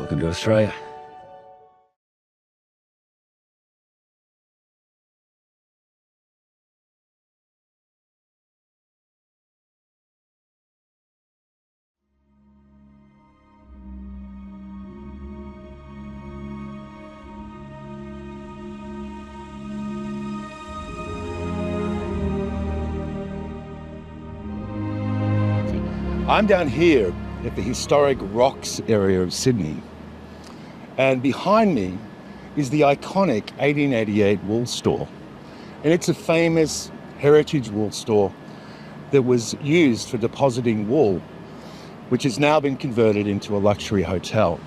Welcome to Australia. I'm down here at the historic Rocks area of Sydney, and behind me is the iconic 1888 wool store. And it's a famous heritage wool store that was used for depositing wool, which has now been converted into a luxury hotel.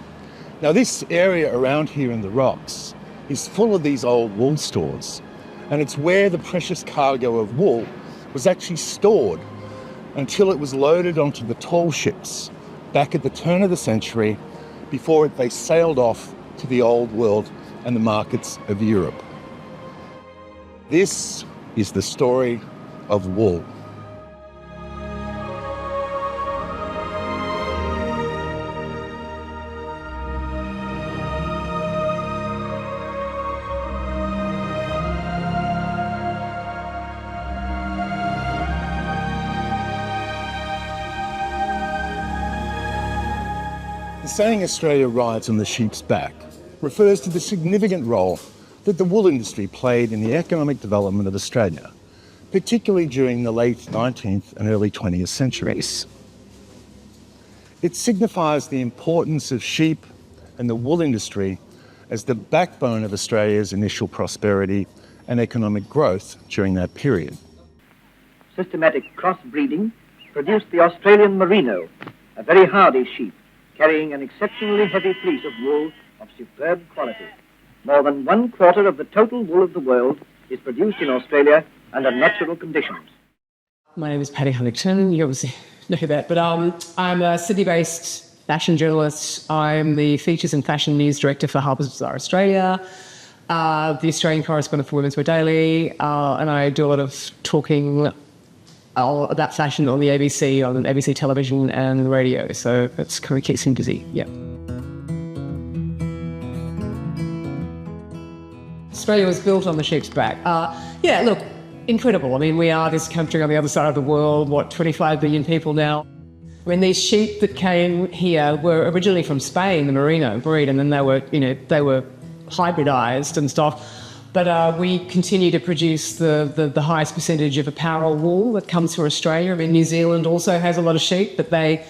Now, this area around here in the Rocks is full of these old wool stores, and it's where the precious cargo of wool was actually stored until it was loaded onto the tall ships back at the turn of the century before they sailed off to the old world and the markets of Europe. This is the story of wool. The saying Australia rides on the sheep's back refers to the significant role that the wool industry played in the economic development of Australia, particularly during the late 19th and early 20th centuries. It signifies the importance of sheep and the wool industry as the backbone of Australia's initial prosperity and economic growth during that period. Systematic crossbreeding produced the Australian merino, a very hardy sheep, carrying an exceptionally heavy fleece of wool of superb quality. More than 1/4 of the total wool of the world is produced in Australia under natural conditions. My name is Patty Huntington. You obviously know that, but I'm a Sydney-based fashion journalist. I'm the Features and Fashion News Director for Harper's Bazaar Australia, the Australian correspondent for Women's Wear Daily, and I do a lot of talking about fashion on the ABC, on ABC television and radio. So it's kind of keeps me busy. Yeah. Australia was built on the sheep's back. Yeah, look, incredible. I mean, we are this country on the other side of the world, 25 billion people now. I mean, these sheep that came here were originally from Spain, the merino breed, and then they were hybridized and stuff. But we continue to produce the highest percentage of apparel wool that comes from Australia. I mean, New Zealand also has a lot of sheep, but they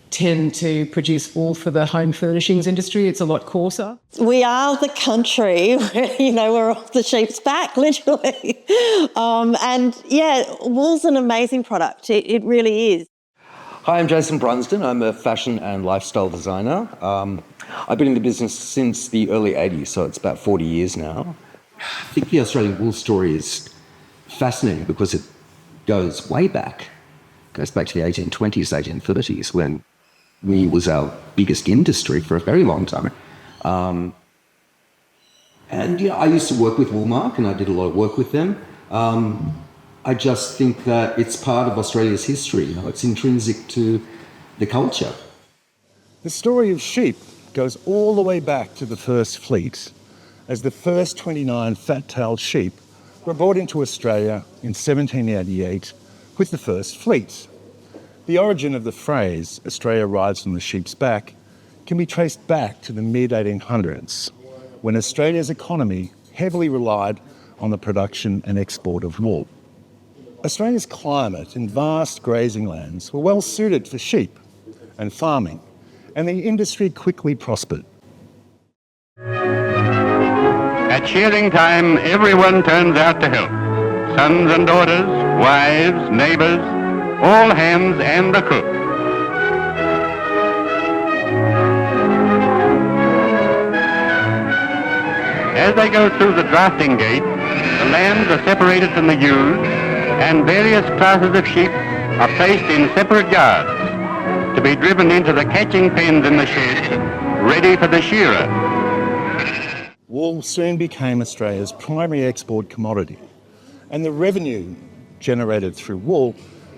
tend to produce wool for the home furnishings industry. It's a lot coarser. We are the country where, we're off the sheep's back, literally. And yeah, wool's an amazing product. It really is. Hi, I'm Jason Brunsden. I'm a fashion and lifestyle designer. I've been in the business since the early 80s, so it's about 40 years now. I think the Australian wool story is fascinating because it goes way back. It goes back to the 1820s, 1830s, when wool was our biggest industry for a very long time. I used to work with Woolmark, and I did a lot of work with them. I just think that it's part of Australia's history. It's intrinsic to the culture. The story of sheep goes all the way back to the first fleet, as the first 29 fat-tailed sheep were brought into Australia in 1788 with the first fleet. The origin of the phrase, Australia rides on the sheep's back, can be traced back to the mid-1800s, when Australia's economy heavily relied on the production and export of wool. Australia's climate and vast grazing lands were well suited for sheep and farming, and the industry quickly prospered. At shearing time, everyone turns out to help. Sons and daughters, wives, neighbours, all hands and the cook. As they go through the drafting gate, the lambs are separated from the ewes, and various classes of sheep are placed in separate yards to be driven into the catching pens in the sheds, ready for the shearer. Wool soon became Australia's primary export commodity, and the revenue generated through wool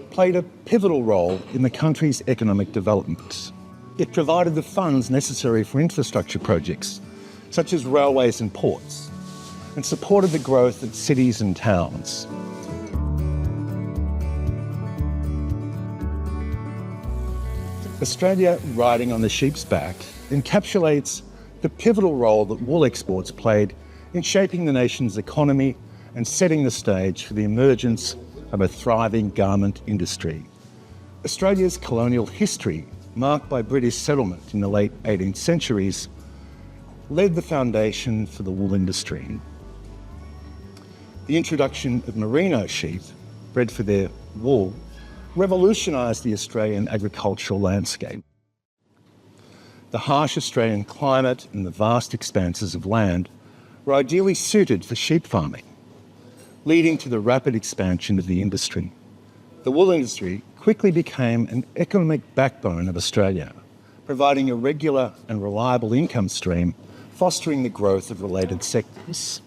played a pivotal role in the country's economic development. It provided the funds necessary for infrastructure projects, such as railways and ports, and supported the growth of cities and towns. Australia riding on the sheep's back encapsulates the pivotal role that wool exports played in shaping the nation's economy and setting the stage for the emergence of a thriving garment industry. Australia's colonial history, marked by British settlement in the late 18th centuries, laid the foundation for the wool industry. The introduction of merino sheep, bred for their wool, revolutionised the Australian agricultural landscape. The harsh Australian climate and the vast expanses of land were ideally suited for sheep farming, leading to the rapid expansion of the industry. The wool industry quickly became an economic backbone of Australia, providing a regular and reliable income stream, fostering the growth of related sectors.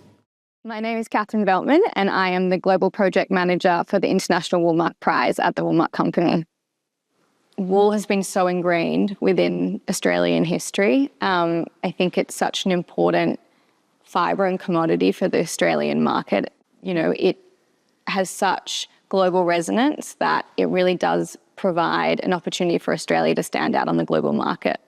My name is Catherine Veltman and I am the Global Project Manager for the International Woolmark Prize at the Woolmark Company. Wool has been so ingrained within Australian history. I think it's such an important fibre and commodity for the Australian market. You know, it has such global resonance that it really does provide an opportunity for Australia to stand out on the global market.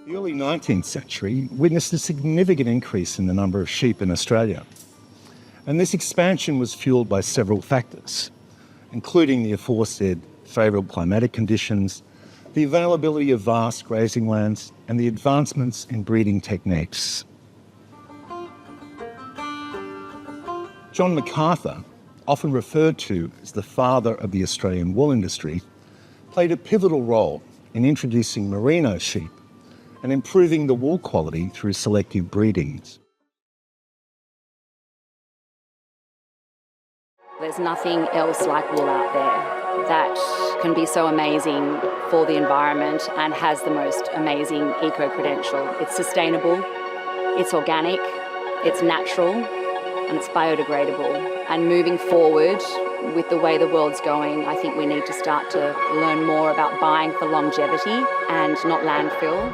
The early 19th century witnessed a significant increase in the number of sheep in Australia. And this expansion was fuelled by several factors, including the aforesaid favourable climatic conditions, the availability of vast grazing lands, and the advancements in breeding techniques. John MacArthur, often referred to as the father of the Australian wool industry, played a pivotal role in introducing merino sheep and improving the wool quality through selective breedings. There's nothing else like wool out there that can be so amazing for the environment and has the most amazing eco-credential. It's sustainable, it's organic, it's natural, and it's biodegradable. And moving forward with the way the world's going, I think we need to start to learn more about buying for longevity and not landfill.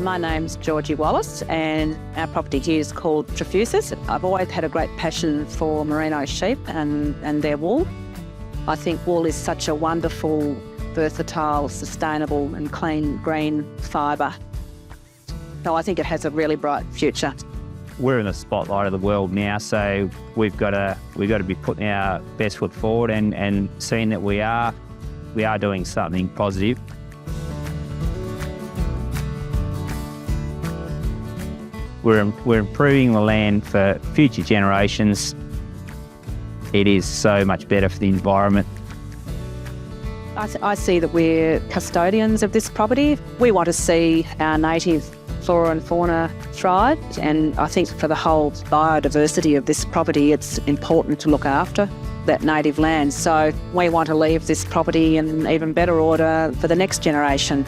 My name's Georgie Wallace and our property here is called Trefusis. I've always had a great passion for merino sheep and their wool. I think wool is such a wonderful, versatile, sustainable and clean green fibre. So I think it has a really bright future. We're in the spotlight of the world now, so we've got to be putting our best foot forward and seeing that we are doing something positive. We're improving the land for future generations. It is so much better for the environment. I see that we're custodians of this property. We want to see our native flora and fauna thrive, and I think for the whole biodiversity of this property, it's important to look after that native land. So we want to leave this property in even better order for the next generation.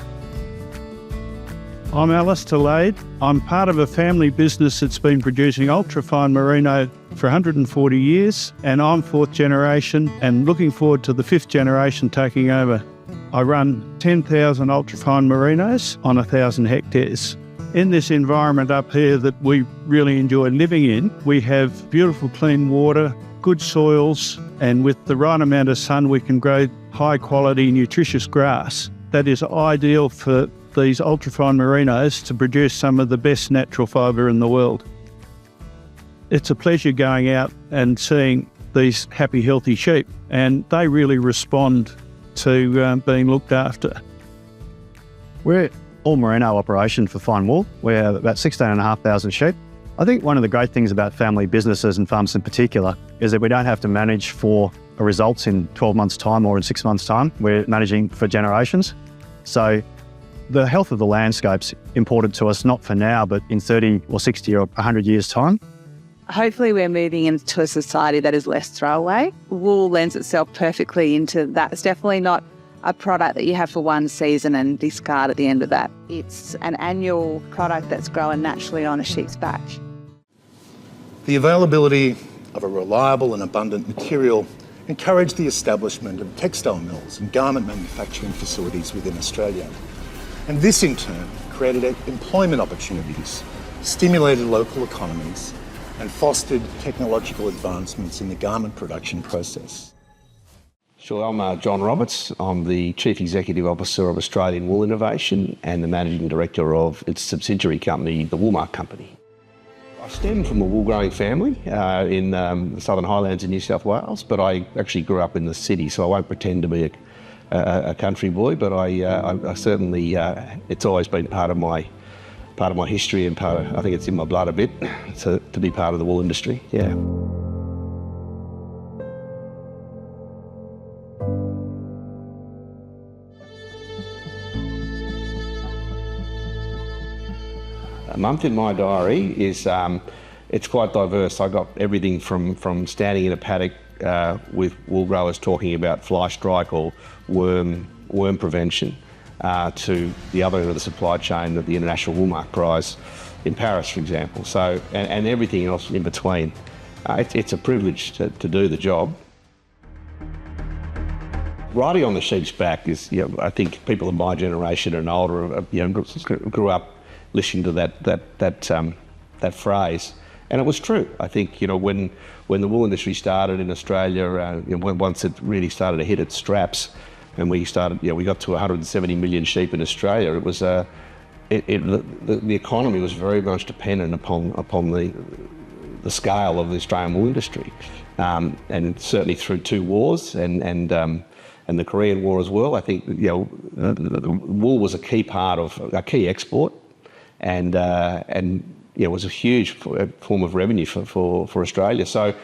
I'm Alistair Lade. I'm part of a family business that's been producing ultrafine merino for 140 years, and I'm fourth generation and looking forward to the fifth generation taking over. I run 10,000 ultrafine merinos on 1,000 hectares. In this environment up here that we really enjoy living in, we have beautiful clean water, good soils, and with the right amount of sun we can grow high quality nutritious grass that is ideal for these ultrafine merinos to produce some of the best natural fibre in the world. It's a pleasure going out and seeing these happy, healthy sheep, and they really respond to being looked after. We're all merino operation for fine wool. We have about 16,500 sheep. I think one of the great things about family businesses and farms in particular is that we don't have to manage for results in 12 months' time or in 6 months' time. We're managing for generations. So the health of the landscape's important to us, not for now, but in 30 or 60 or 100 years' time. Hopefully we're moving into a society that is less throwaway. Wool lends itself perfectly into that. It's definitely not a product that you have for one season and discard at the end of that. It's an annual product that's grown naturally on a sheep's back. The availability of a reliable and abundant material encouraged the establishment of textile mills and garment manufacturing facilities within Australia. And this in turn created employment opportunities, stimulated local economies, and fostered technological advancements in the garment production process. Sure, I'm John Roberts. I'm the Chief Executive Officer of Australian Wool Innovation and the Managing Director of its subsidiary company, the Woolmark Company. I stem from a wool growing family in the Southern Highlands in New South Wales, but I actually grew up in the city, so I won't pretend to be a country boy, but I certainly, it's always been part of my history and I think it's in my blood a bit to be part of the wool industry, yeah. A month in my diary is, it's quite diverse. I got everything from standing in a paddock with wool growers talking about fly strike or worm prevention to the other end of the supply chain at the International Woolmark Prize in Paris, for example. So, and everything else in between. It's a privilege to do the job. Riding on the sheep's back is, I think people of my generation and older, grew up listening to that phrase, and it was true. I think when the wool industry started in Australia, once it really started to hit its straps, and we got to 170 million sheep in Australia. It was the economy was very much dependent upon the scale of the Australian wool industry, and certainly through two wars and the Korean War as well. I think wool was a key part of a key export. And it was a huge form of revenue for Australia. So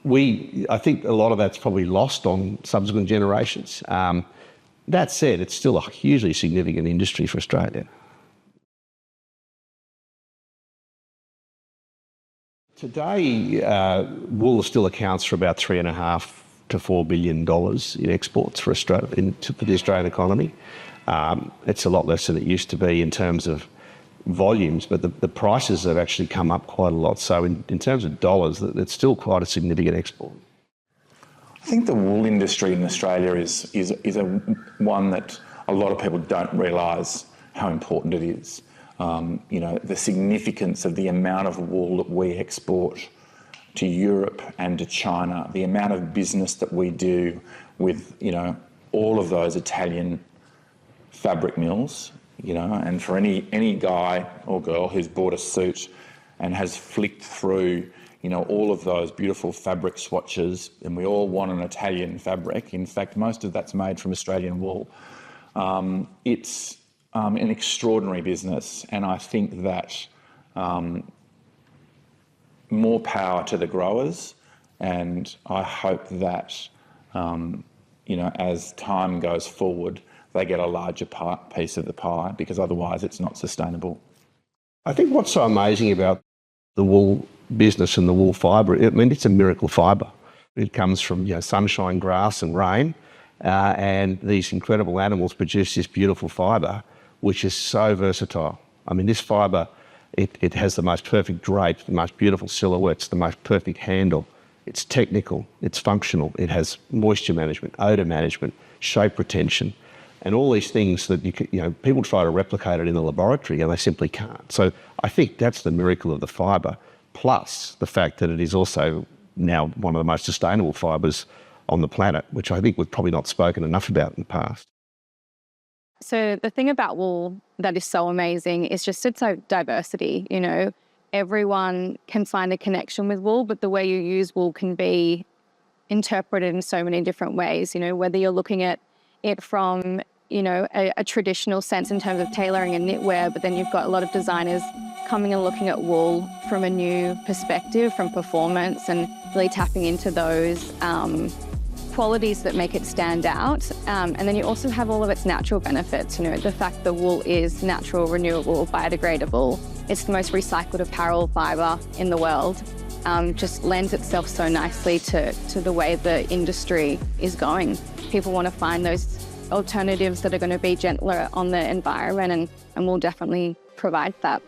I think a lot of that's probably lost on subsequent generations. That said, it's still a hugely significant industry for Australia. Today, wool still accounts for about $3.5 to $4 billion in exports for Australia, for the Australian economy. It's a lot less than it used to be in terms of volumes, but the prices have actually come up quite a lot. So in terms of dollars, it's still quite a significant export. I think the wool industry in Australia is one that a lot of people don't realise how important it is. The significance of the amount of wool that we export to Europe and to China, the amount of business that we do with, all of those Italian fabric mills. And for any guy or girl who's bought a suit and has flicked through, all of those beautiful fabric swatches, and we all want an Italian fabric. In fact, most of that's made from Australian wool. It's an extraordinary business, and I think that more power to the growers, and I hope that, as time goes forward, they get a larger piece of the pie, because otherwise it's not sustainable. I think what's so amazing about the wool business and the wool fibre, it's a miracle fibre. It comes from sunshine, grass and rain, and these incredible animals produce this beautiful fibre, which is so versatile. I mean, this fibre, it has the most perfect drape, the most beautiful silhouettes, the most perfect handle. It's technical, it's functional, it has moisture management, odour management, shape retention, and all these things that people try to replicate it in the laboratory and they simply can't. So I think that's the miracle of the fibre, plus the fact that it is also now one of the most sustainable fibres on the planet, which I think we've probably not spoken enough about in the past. So the thing about wool that is so amazing is just its diversity. Everyone can find a connection with wool, but the way you use wool can be interpreted in so many different ways, whether you're looking at it from a traditional sense in terms of tailoring and knitwear, but then you've got a lot of designers coming and looking at wool from a new perspective, from performance, and really tapping into those qualities that make it stand out. And then you also have all of its natural benefits. The fact that wool is natural, renewable, biodegradable. It's the most recycled apparel fibre in the world. Just lends itself so nicely to the way the industry is going. People want to find those alternatives that are going to be gentler on the environment, and we'll definitely provide that.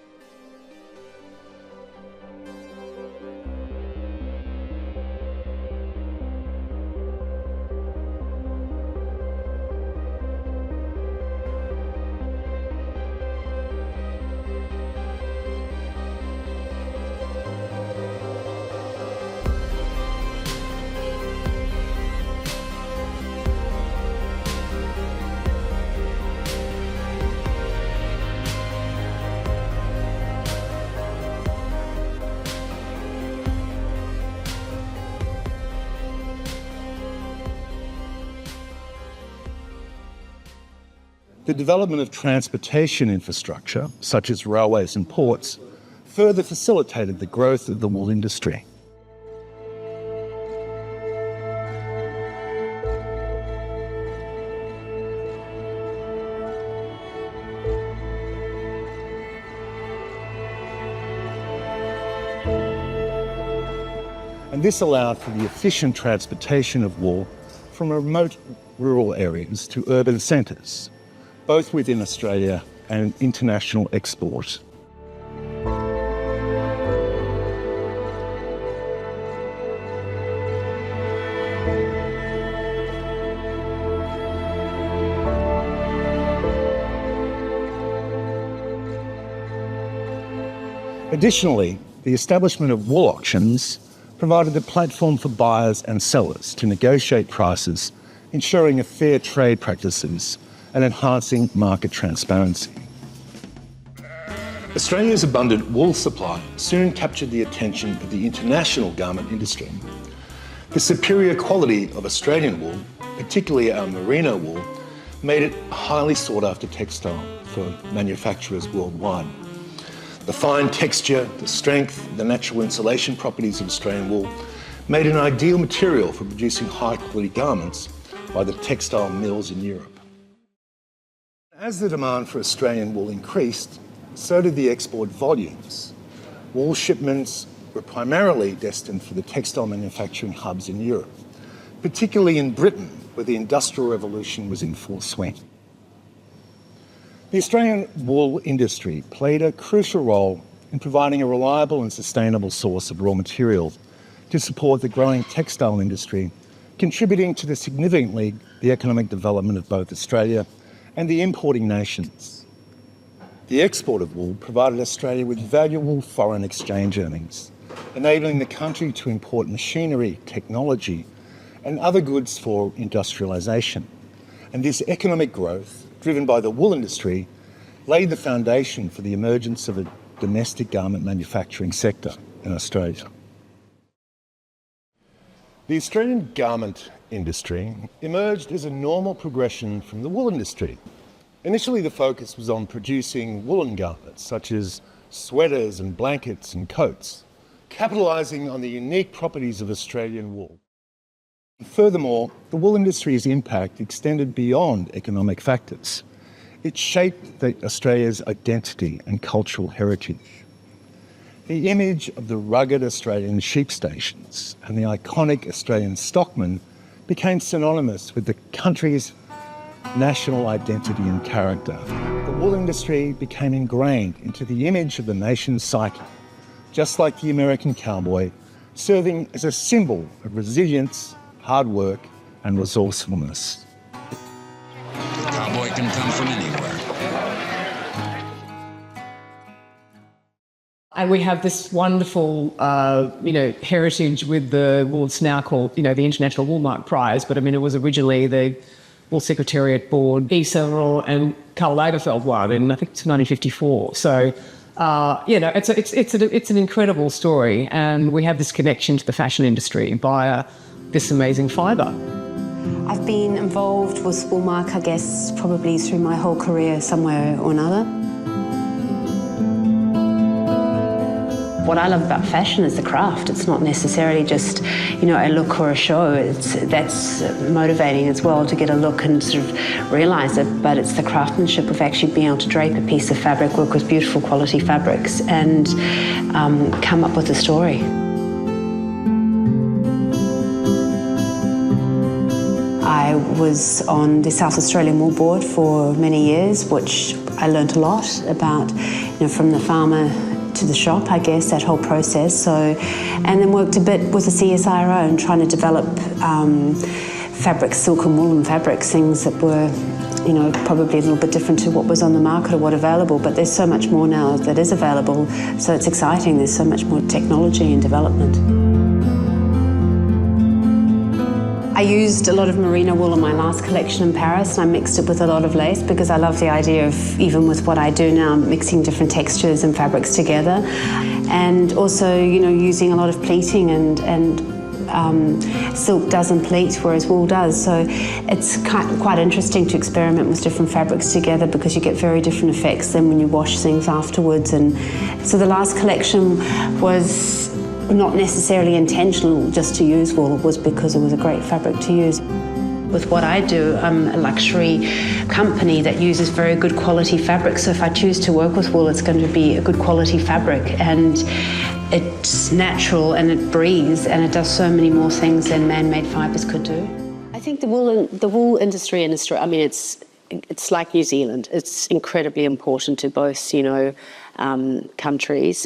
The development of transportation infrastructure, such as railways and ports, further facilitated the growth of the wool industry. And this allowed for the efficient transportation of wool from remote rural areas to urban centres, both within Australia and international export. Additionally, the establishment of wool auctions provided a platform for buyers and sellers to negotiate prices, ensuring a fair trade practices and enhancing market transparency. Australia's abundant wool supply soon captured the attention of the international garment industry. The superior quality of Australian wool, particularly our merino wool, made it a highly sought-after textile for manufacturers worldwide. The fine texture, the strength, the natural insulation properties of Australian wool made it an ideal material for producing high-quality garments by the textile mills in Europe. As the demand for Australian wool increased, so did the export volumes. Wool shipments were primarily destined for the textile manufacturing hubs in Europe, particularly in Britain, where the Industrial Revolution was in full swing. The Australian wool industry played a crucial role in providing a reliable and sustainable source of raw material to support the growing textile industry, contributing to significantly the economic development of both Australia and the importing nations. The export of wool provided Australia with valuable foreign exchange earnings, enabling the country to import machinery, technology, and other goods for industrialisation. And this economic growth, driven by the wool industry, laid the foundation for the emergence of a domestic garment manufacturing sector in Australia. The Australian garment industry emerged as a normal progression from the wool industry. Initially, the focus was on producing woolen garments, such as sweaters and blankets and coats, capitalising on the unique properties of Australian wool. Furthermore, the wool industry's impact extended beyond economic factors. It shaped Australia's identity and cultural heritage. The image of the rugged Australian sheep stations and the iconic Australian stockman became synonymous with the country's national identity and character. The wool industry became ingrained into the image of the nation's psyche, just like the American cowboy, serving as a symbol of resilience, hard work, and resourcefulness. The cowboy can come from anywhere. And we have this wonderful, heritage with the wool. It's now called, the International Woolmark Prize, but it was originally the Wool Secretariat Board, E. Severall and Karl Lagerfeld won in, I think it's 1954. So, it's an incredible story, and we have this connection to the fashion industry via this amazing fibre. I've been involved with Woolmark, I guess, probably through my whole career somewhere or another. What I love about fashion is the craft. It's not necessarily just, a look or a show. That's motivating as well to get a look and sort of realise it, but it's the craftsmanship of actually being able to drape a piece of fabric, work with beautiful quality fabrics and come up with a story. I was on the South Australian Wool Board for many years, which I learnt a lot about, from the farmer to the shop, I guess, that whole process. So, and then worked a bit with the CSIRO and trying to develop fabrics, silk and woolen fabrics, things that were, probably a little bit different to what was on the market or what available, but there's so much more now that is available, so it's exciting. There's so much more technology and development. I used a lot of merino wool in my last collection in Paris, and I mixed it with a lot of lace because I love the idea of, even with what I do now, mixing different textures and fabrics together, and also, using a lot of pleating and silk doesn't pleat, whereas wool does. So it's quite interesting to experiment with different fabrics together because you get very different effects than when you wash things afterwards. And so the last collection was not necessarily intentional just to use wool, it was because it was a great fabric to use. With what I do, I'm a luxury company that uses very good quality fabric, so if I choose to work with wool, it's going to be a good quality fabric, and it's natural and it breathes and it does so many more things than man-made fibres could do. I think the wool industry in Australia, it's like New Zealand. It's incredibly important to both, countries.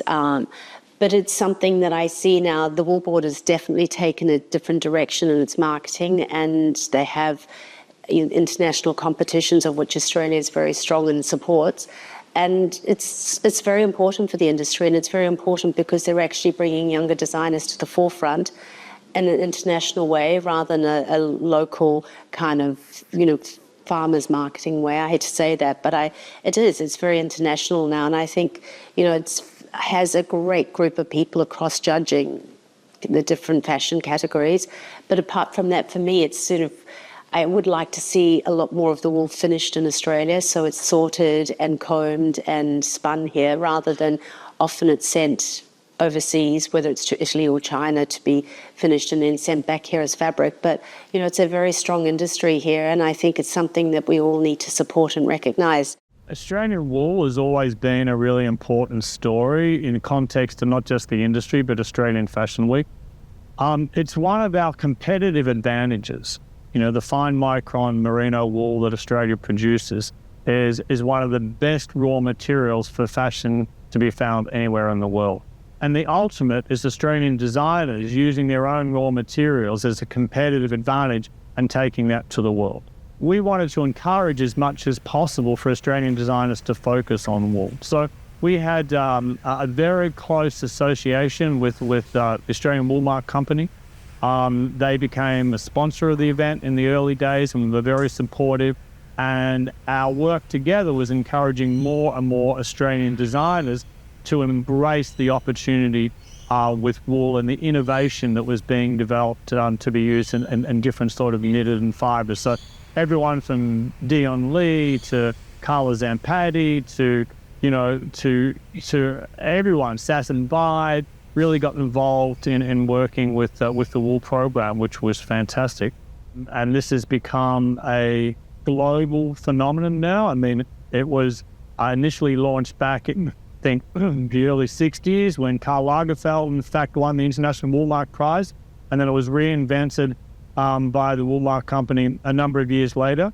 But it's something that I see now, the Wool Board has definitely taken a different direction in its marketing, and they have international competitions of which Australia is very strong and supports. And it's very important for the industry, and it's very important because they're actually bringing younger designers to the forefront in an international way rather than a local kind of, farmers marketing way. I hate to say that, but it's very international now, and I think, it has a great group of people across judging the different fashion categories. But apart from that, for me, it's I would like to see a lot more of the wool finished in Australia, so it's sorted and combed and spun here, rather than often it's sent overseas, whether it's to Italy or China, to be finished and then sent back here as fabric. But, it's a very strong industry here, and I think it's something that we all need to support and recognise. Australian wool has always been a really important story in the context of not just the industry, but Australian Fashion Week. It's one of our competitive advantages. The fine micron merino wool that Australia produces is one of the best raw materials for fashion to be found anywhere in the world. And the ultimate is Australian designers using their own raw materials as a competitive advantage and taking that to the world. We wanted to encourage as much as possible for Australian designers to focus on wool. So we had a very close association with the Australian Woolmark Company. They became a sponsor of the event in the early days and were very supportive. And our work together was encouraging more and more Australian designers to embrace the opportunity with wool and the innovation that was being developed to be used in different sort of knitted and fibres. So everyone from Dion Lee to Carla Zampatti to everyone, Sass and Bide, really got involved in working with the wool program, which was fantastic. And this has become a global phenomenon now. It was initially launched back in, I think, the early 60s when Karl Lagerfeld, in fact, won the International Woolmark Prize. And then it was reinvented by the Woolmark Company a number of years later.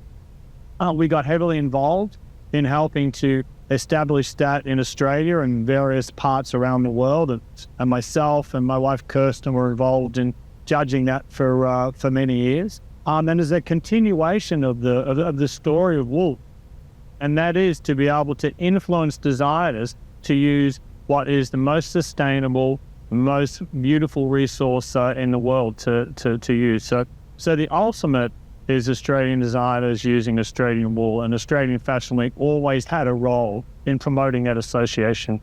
We got heavily involved in helping to establish that in Australia and various parts around the world. And myself and my wife Kirsten were involved in judging that for many years. And there's a continuation of the story of wool, and that is to be able to influence designers to use what is the most sustainable, most beautiful resource in the world to use. So the ultimate is Australian designers using Australian wool, and Australian Fashion Week always had a role in promoting that association.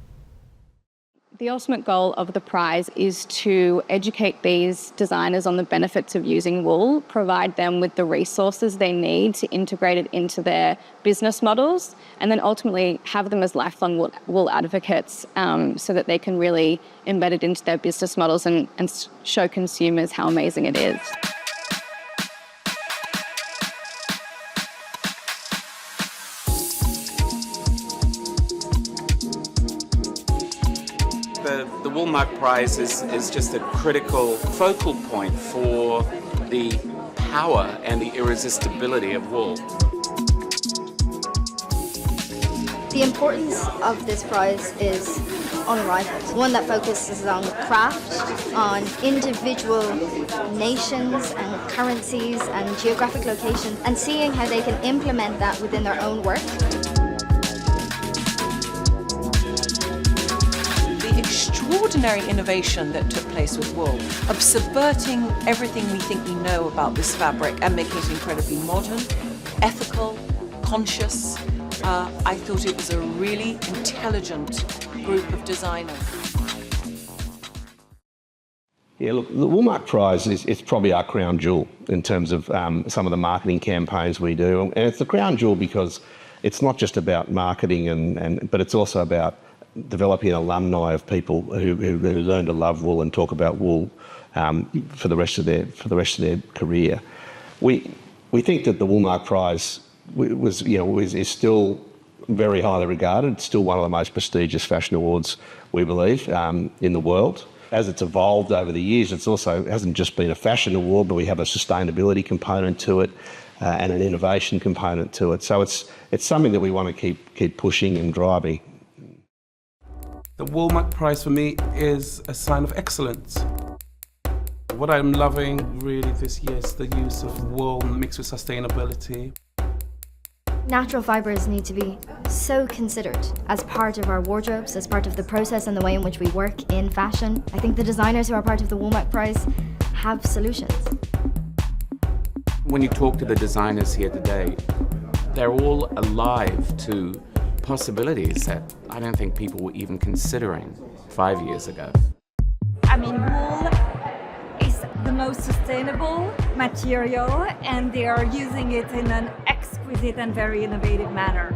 The ultimate goal of the prize is to educate these designers on the benefits of using wool, provide them with the resources they need to integrate it into their business models, and then ultimately have them as lifelong wool advocates so that they can really embed it into their business models and show consumers how amazing it is. The Woolmark Prize is just a critical focal point for the power and the irresistibility of wool. The importance of this prize is unrivaled. One that focuses on craft, on individual nations and currencies and geographic locations, and seeing how they can implement that within their own work. The extraordinary innovation that took place with wool, of subverting everything we think we know about this fabric and making it incredibly modern, ethical, conscious. I thought it was a really intelligent group of designers. Yeah, look, the Woolmark Prize is probably our crown jewel in terms of some of the marketing campaigns we do. And it's the crown jewel because it's not just about marketing, but it's also about developing an alumni of people who learn to love wool and talk about wool for the rest of their career. We think that the Woolmark Prize is still very highly regarded. It's still one of the most prestigious fashion awards, we believe, in the world. As it's evolved over the years, it hasn't just been a fashion award, but we have a sustainability component to it and an innovation component to it. So it's something that we want to keep pushing and driving. The Woolmark Prize for me is a sign of excellence. What I'm loving really this year is the use of wool mixed with sustainability. Natural fibres need to be so considered as part of our wardrobes, as part of the process and the way in which we work in fashion. I think the designers who are part of the Woolmark Prize have solutions. When you talk to the designers here today, they're all alive to possibilities that I don't think people were even considering 5 years ago. I mean, wool is the most sustainable material, and they are using it in an exquisite and very innovative manner.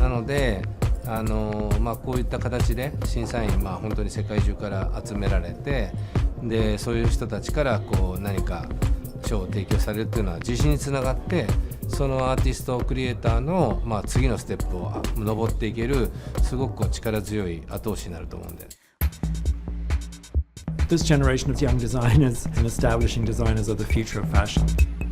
なので、こういった形で審査員、本当に世界中から集められて、でそういう人たちから何か賞を提供されるっていうのは自信につながって、そのアーティストクリエイターの次のステップを登っていけるすごく力強い後押しになると思うんで。This generation of young designers and establishing designers are the future of fashion.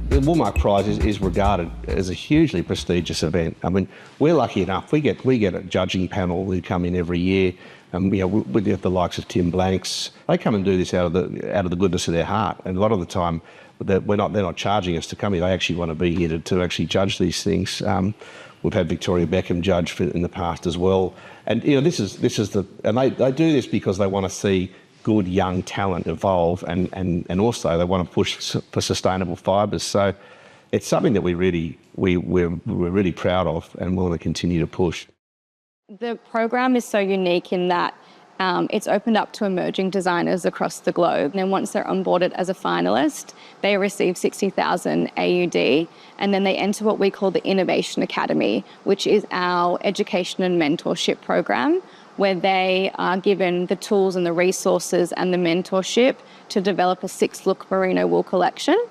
The Woolmark Prize is regarded as a hugely prestigious event. I mean, we're lucky enough. We get a judging panel who come in every year. We get the likes of Tim Blanks. They come and do this out of the goodness of their heart. And a lot of the time, they're not charging us to come here. They actually want to be here to actually judge these things. We've had Victoria Beckham judge in the past as well. And they do this because they want to see good young talent evolve, and also they want to push for sustainable fibres. So it's something that we're really proud of and want to continue to push. The program is so unique in that it's opened up to emerging designers across the globe. And then once they're onboarded as a finalist, they receive 60,000 AUD, and then they enter what we call the Innovation Academy, which is our education and mentorship program, where they are given the tools and the resources and the mentorship to develop a 6-look merino wool collection.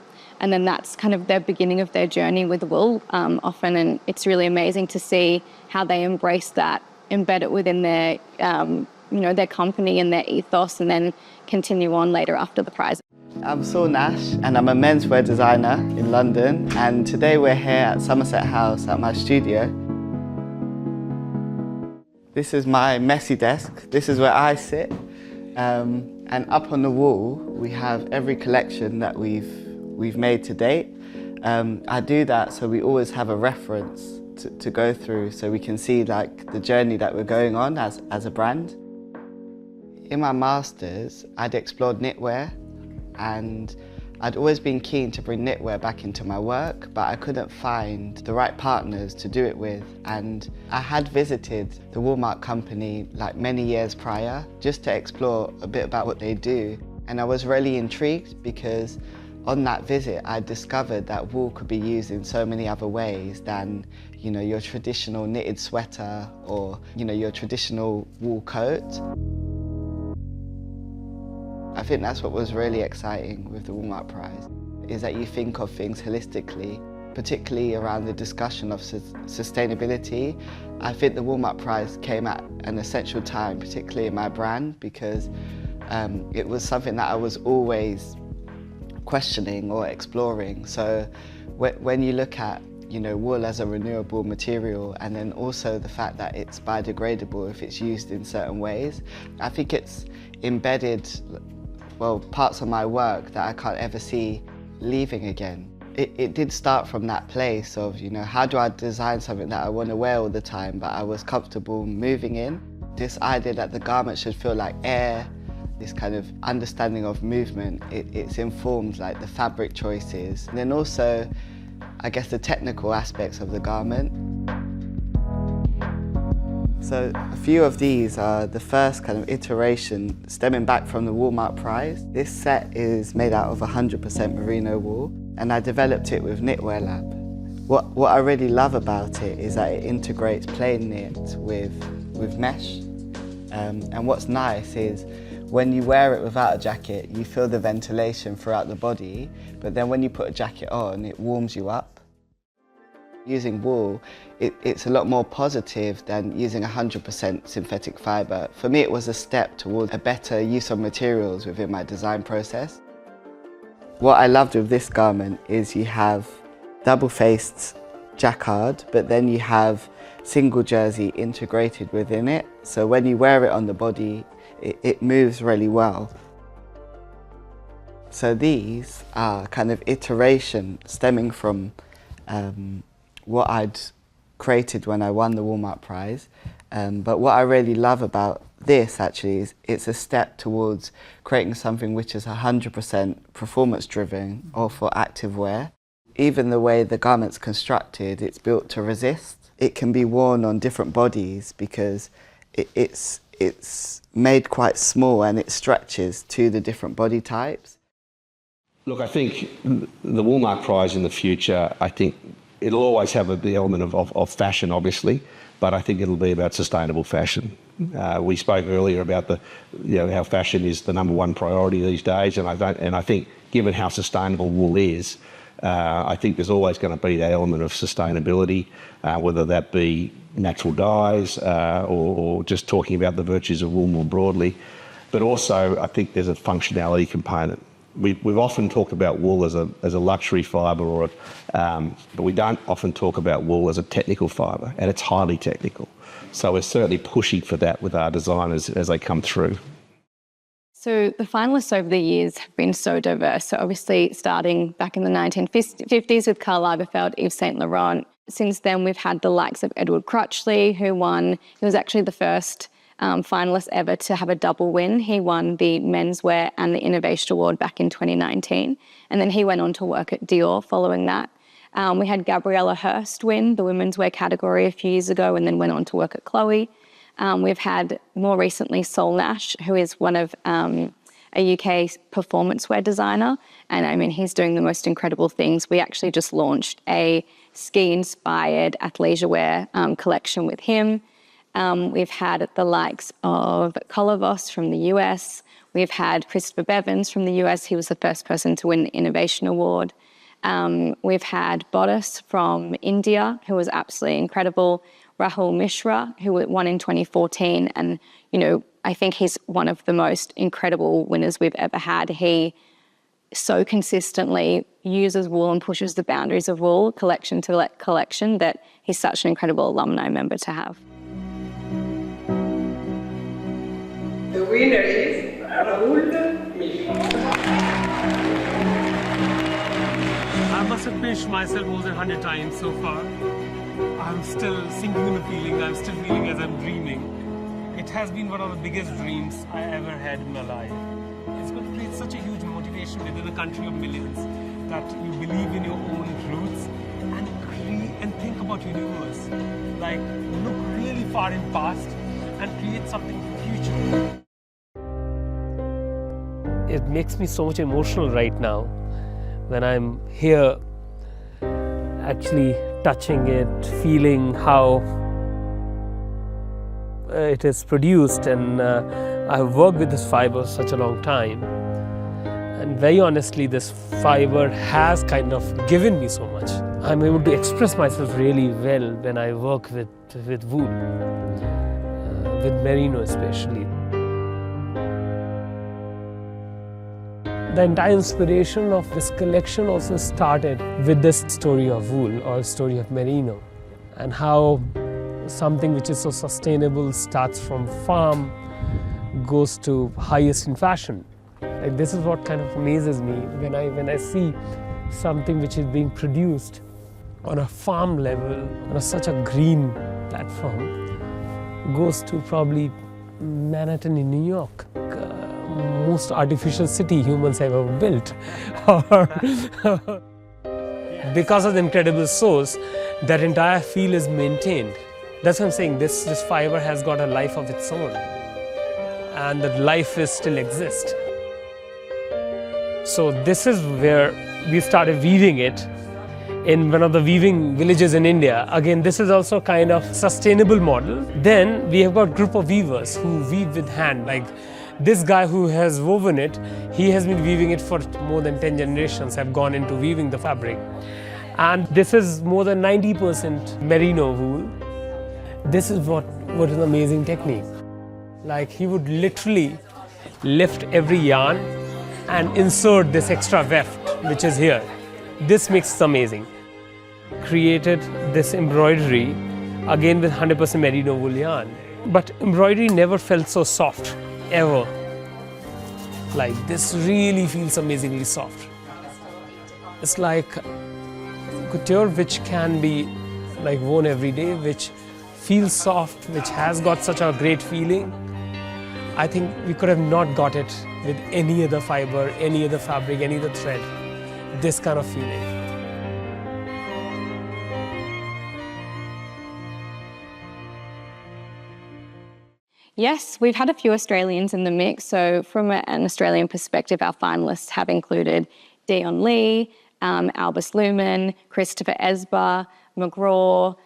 And then that's kind of their beginning of their journey with wool often. And it's really amazing to see how they embrace that, embed it within their, their company and their ethos, and then continue on later after the prize. I'm Saul Nash, and I'm a menswear designer in London. And today we're here at Somerset House at my studio. This is my messy desk. This is where I sit. And up on the wall, we have every collection that we've made to date. I do that so we always have a reference to go through, so we can see the journey that we're going on as a brand. In my masters, I'd explored knitwear, and I'd always been keen to bring knitwear back into my work, but I couldn't find the right partners to do it with. And I had visited the Woolmark company many years prior, just to explore a bit about what they do. And I was really intrigued because on that visit, I discovered that wool could be used in so many other ways than, your traditional knitted sweater or, your traditional wool coat. I think that's what was really exciting with the Woolmark Prize, is that you think of things holistically, particularly around the discussion of sustainability. I think the Woolmark Prize came at an essential time, particularly in my brand, because it was something that I was always questioning or exploring. So when you look at wool as a renewable material, and then also the fact that it's biodegradable if it's used in certain ways, I think it's embedded, parts of my work that I can't ever see leaving again. It did start from that place of, how do I design something that I want to wear all the time, but I was comfortable moving in? This idea that the garment should feel like air, this kind of understanding of movement, it's informed like the fabric choices, and then also I guess the technical aspects of the garment. So a few of these are the first kind of iteration stemming back from the Woolmark Prize. This set is made out of 100% merino wool, and I developed it with Knitwear Lab. What I really love about it is that it integrates plain knit with mesh. And what's nice is when you wear it without a jacket, you feel the ventilation throughout the body, but then when you put a jacket on, it warms you up. Using wool, it's a lot more positive than using 100% synthetic fibre. For me, it was a step towards a better use of materials within my design process. What I loved with this garment is you have double-faced jacquard, but then you have single jersey integrated within it. So when you wear it on the body, it moves really well. So these are kind of iteration stemming from what I'd created when I won the Woolmark Prize. But what I really love about this actually is it's a step towards creating something which is 100% performance driven or for active wear. Even the way the garment's constructed, it's built to resist. It can be worn on different bodies because it's made quite small and it stretches to the different body types. Look, I think the Woolmark Prize in the future, I think it'll always have the element of fashion, obviously, but I think it'll be about sustainable fashion. We spoke earlier about how fashion is the #1 priority these days, and I think given how sustainable wool is, I think there's always going to be that element of sustainability, whether that be natural dyes or just talking about the virtues of wool more broadly. But also, I think there's a functionality component. We've often talked about wool as a luxury fibre, but we don't often talk about wool as a technical fibre, and it's highly technical. So we're certainly pushing for that with our designers as they come through. So the finalists over the years have been so diverse. So obviously starting back in the 1950s with Karl Lagerfeld, Yves Saint Laurent. Since then we've had the likes of Edward Crutchley, who won. He was actually the first finalist ever to have a double win. He won the menswear and the Innovation Award back in 2019. And then he went on to work at Dior following that. We had Gabriella Hearst win the women's wear category a few years ago and then went on to work at Chloe. We've had more recently Sol Nash, who is one of a UK performance wear designer. And I mean, he's doing the most incredible things. We actually just launched a ski-inspired athleisure wear collection with him. We've had the likes of Colavos from the US. We've had Christopher Bevins from the US. He was the first person to win the Innovation Award. We've had Bodice from India, who was absolutely incredible. Rahul Mishra, who won in 2014. And, I think he's one of the most incredible winners we've ever had. He so consistently uses wool and pushes the boundaries of wool, collection to collection, that he's such an incredible alumni member to have. The winner is Rahul Mishra. I must have pitched myself more than 100 times so far. I'm still sinking in the feeling. I'm still feeling as I'm dreaming. It has been one of the biggest dreams I ever had in my life. It's going to create such a huge motivation within a country of millions that you believe in your own roots and think about universe. Like, look really far in past and create something future. It makes me so much emotional right now when I'm here actually touching it, feeling how it is produced, and I've worked with this fiber for such a long time, and very honestly this fiber has kind of given me so much. I'm able to express myself really well when I work with wool, with merino especially. The entire inspiration of this collection also started with this story of wool or story of merino, and how something which is so sustainable starts from farm, goes to highest in fashion. Like, this is what kind of amazes me when I see something which is being produced on a farm level, on such a green platform, goes to probably Manhattan in New York, most artificial city humans have ever built. Because of the incredible source, that entire field is maintained. That's what I'm saying, this fiber has got a life of its own, and that life is still exists. So this is where we started weaving it in one of the weaving villages in India. Again, this is also kind of sustainable model. Then we have got group of weavers who weave with hand. Like this guy who has woven it, he has been weaving it for more than 10 generations, have gone into weaving the fabric. And this is more than 90% merino wool. This is what is an amazing technique. Like he would literally lift every yarn and insert this extra weft, which is here. This makes it amazing. Created this embroidery, again with 100% merino wool yarn. But embroidery never felt so soft, ever. Like this really feels amazingly soft. It's like couture which can be like worn every day, which feels soft, which has got such a great feeling. I think we could have not got it with any other fiber, any other fabric, any other thread. This kind of feeling. Yes, we've had a few Australians in the mix. So from an Australian perspective, our finalists have included Dion Lee, Albus Lumen, Christopher Esba, McGraw,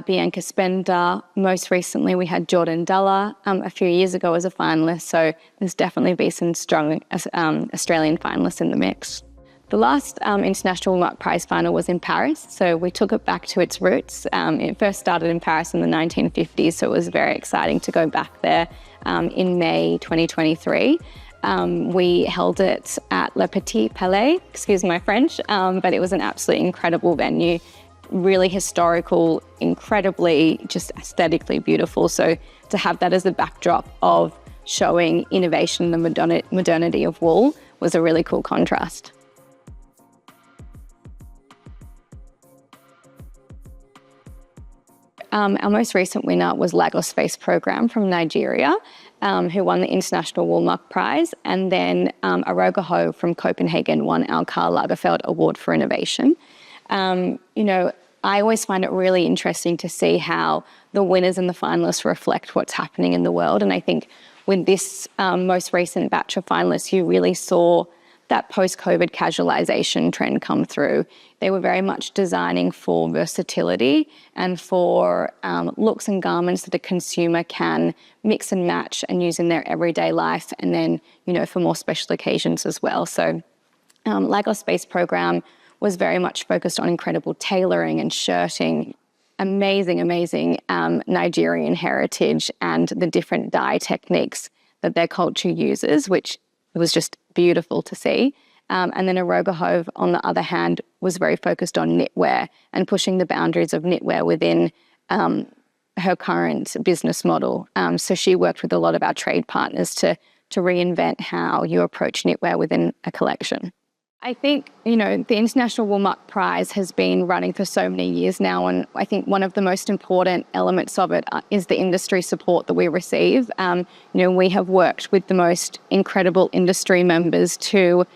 Bianca Spender. Most recently, we had Jordan Duller a few years ago as a finalist. So there's definitely been some strong Australian finalists in the mix. The last International Woolmark Prize final was in Paris, so we took it back to its roots. It first started in Paris in the 1950s, so it was very exciting to go back there in May 2023. We held it at Le Petit Palais, excuse my French, but it was an absolutely incredible venue, really historical, incredibly just aesthetically beautiful. So to have that as a backdrop of showing innovation and the modernity of wool was a really cool contrast. Our most recent winner was Lagos Space Program from Nigeria, who won the International Woolmark Prize, and then Aroga Ho from Copenhagen won our Karl Lagerfeld Award for Innovation. You know, I always find it really interesting to see how the winners and the finalists reflect what's happening in the world, and I think with this most recent batch of finalists, you really saw that post-COVID casualization trend come through. They were very much designing for versatility and for looks and garments that a consumer can mix and match and use in their everyday life, and then, you know, for more special occasions as well. So Lagos Space Program was very much focused on incredible tailoring and shirting, amazing Nigerian heritage and the different dye techniques that their culture uses, which was just beautiful to see. And then Aroga Hove, on the other hand, was very focused on knitwear and pushing the boundaries of knitwear within her current business model. So she worked with a lot of our trade partners to reinvent how you approach knitwear within a collection. I think, you know, the International Woolmark Prize has been running for so many years now, and I think one of the most important elements of it is the industry support that we receive. You know, we have worked with the most incredible industry members to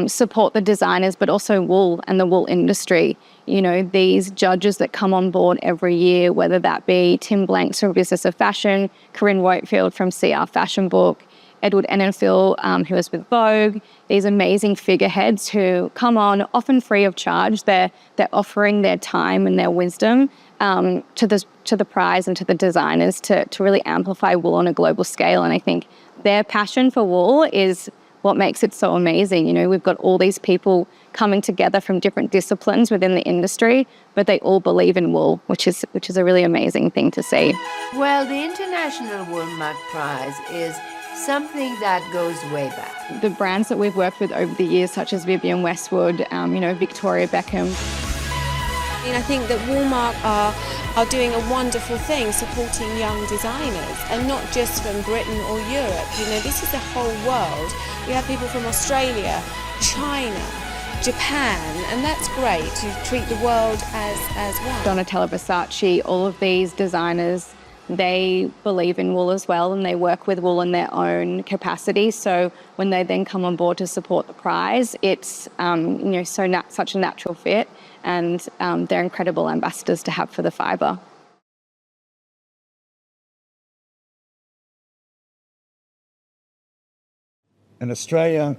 support the designers, but also wool and the wool industry. You know, these judges that come on board every year, whether that be Tim Blanks from Business of Fashion, Corinne Whitefield from CR Fashion Book, Edward Enenfield, who is with Vogue, these amazing figureheads who come on often free of charge. They're offering their time and their wisdom to the prize and to the designers to really amplify wool on a global scale. And I think their passion for wool is what makes it so amazing. You know, we've got all these people coming together from different disciplines within the industry, but they all believe in wool, which is a really amazing thing to see. Well, the International Woolmark Prize is something that goes way back. The brands that we've worked with over the years, such as Vivienne Westwood, Victoria Beckham. I think that Walmart are doing a wonderful thing supporting young designers, and not just from Britain or Europe. This is the whole world. We have people from Australia, China, Japan, and that's great to treat the world as one. Donatella Versace, all of these designers, they believe in wool as well, and they work with wool in their own capacity. So when they then come on board to support the prize, it's such a natural fit, and they're incredible ambassadors to have for the fibre. In Australia,